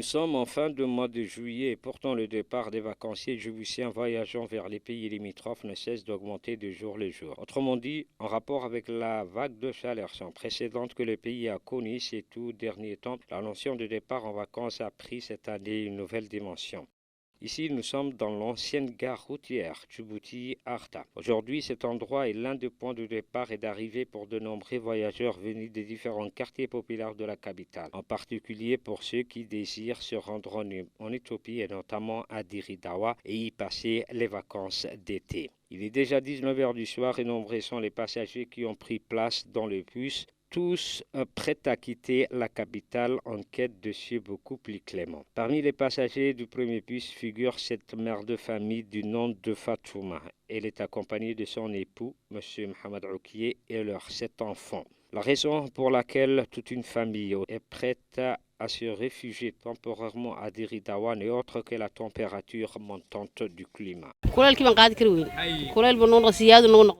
sommes en fin de mois de juillet et pourtant le départ des vacanciers djiboutiens voyageant vers les pays limitrophes ne cesse d'augmenter de jour en jour. Autrement dit, en rapport avec la vague de chaleur sans précédent que le pays a connue ces tout derniers temps, la notion de départ en vacances a pris cette année une nouvelle dimension. Ici, nous sommes dans l'ancienne gare routière Djibouti-Arta. Aujourd'hui, cet endroit est l'un des points de départ et d'arrivée pour de nombreux voyageurs venus des différents quartiers populaires de la capitale, en particulier pour ceux qui désirent se rendre en Éthiopie et notamment à Diridawa et y passer les vacances d'été. Il est déjà 19 h du soir et nombreux sont les passagers qui ont pris place dans le bus, tous prêts à quitter la capitale en quête de cieux beaucoup plus cléments. Parmi les passagers du premier bus figure cette mère de famille du nom de Fatouma. Elle est accompagnée de son époux, M. Mohamed Oukié, et leurs 7 enfants. La raison pour laquelle toute une famille est prête à se réfugier temporairement à Diridawa n'est autre que la température montante du climat.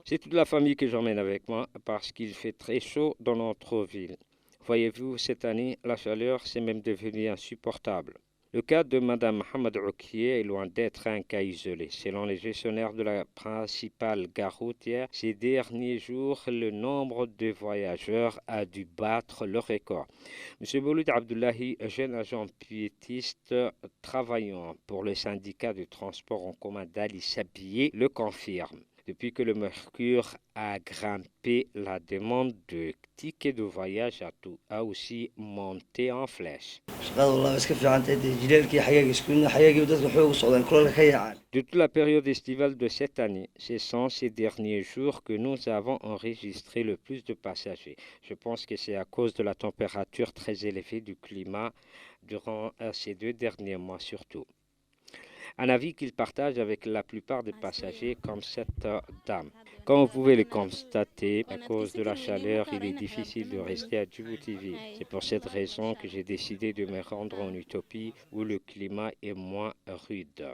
C'est toute la famille que j'emmène avec moi parce qu'il fait très chaud dans notre ville. Voyez-vous, cette année, la chaleur s'est même devenue insupportable. Le cas de Mme Mohamed Oukié est loin d'être un cas isolé. Selon les gestionnaires de la principale gare routière, ces derniers jours, le nombre de voyageurs a dû battre le record. M. Bouloud Abdullahi, jeune agent piétiste travaillant pour le syndicat de transport en commun d'Ali Sabié, le confirme. Depuis que le mercure a grimpé, la demande de tickets de voyage a aussi monté en flèche. De toute la période estivale de cette année, ce sont ces derniers jours que nous avons enregistré le plus de passagers. Je pense que c'est à cause de la température très élevée du climat durant ces 2 derniers mois surtout. Un avis qu'il partage avec la plupart des passagers comme cette dame. Comme vous pouvez le constater, à cause de la chaleur, il est difficile de rester à Djibouti. C'est pour cette raison que j'ai décidé de me rendre en Éthiopie où le climat est moins rude.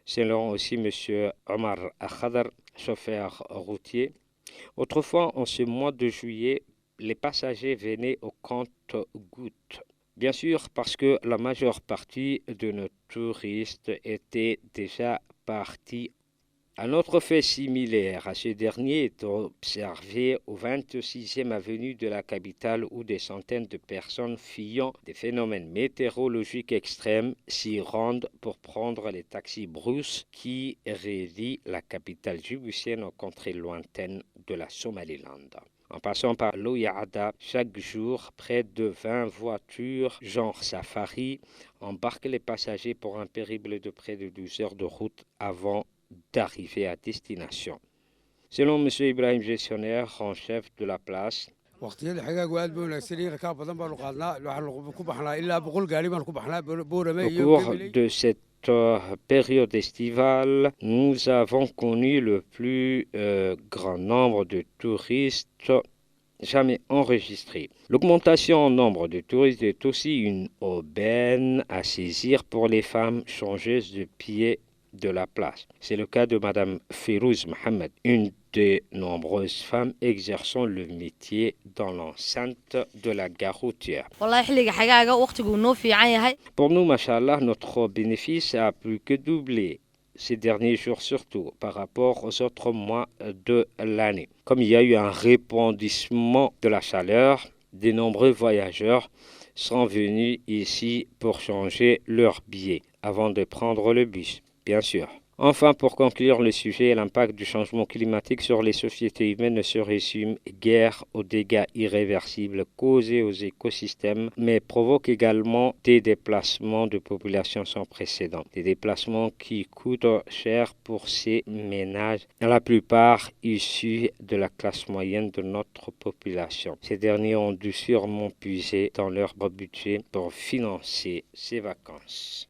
Selon aussi M. Omar Khadar, chauffeur routier, autrefois en ce mois de juillet, les passagers venaient au compte-gouttes. Bien sûr, parce que la majeure partie de nos touristes étaient déjà partis. Un autre fait similaire à ce dernier est observé au 26e avenue de la capitale où des centaines de personnes fuyant des phénomènes météorologiques extrêmes s'y rendent pour prendre les taxis Bruce qui relient la capitale djiboutienne aux contrées lointaines de la Somaliland. En passant par l'Ouyada, chaque jour, près de 20 voitures, genre safari, embarquent les passagers pour un périple de près de 12 heures de route avant d'arriver à destination. Selon M. Ibrahim, gestionnaire en chef de la place, au cours de cette période estivale, nous avons connu le plus grand nombre de touristes jamais enregistré. L'augmentation en nombre de touristes est aussi une aubaine à saisir pour les femmes changeuses de pied de la place. C'est le cas de Mme Firouz Mohamed, une des nombreuses femmes exerçant le métier dans l'enceinte de la gare routière. Pour nous, machallah, notre bénéfice a plus que doublé ces derniers jours surtout par rapport aux autres mois de l'année. Comme il y a eu un répandissement de la chaleur, de nombreux voyageurs sont venus ici pour changer leur billet avant de prendre le bus, bien sûr. Enfin, pour conclure le sujet, l'impact du changement climatique sur les sociétés humaines ne se résume guère aux dégâts irréversibles causés aux écosystèmes, mais provoque également des déplacements de population sans précédent. Des déplacements qui coûtent cher pour ces ménages, la plupart issus de la classe moyenne de notre population. Ces derniers ont dû sûrement puiser dans leur budget pour financer ces vacances.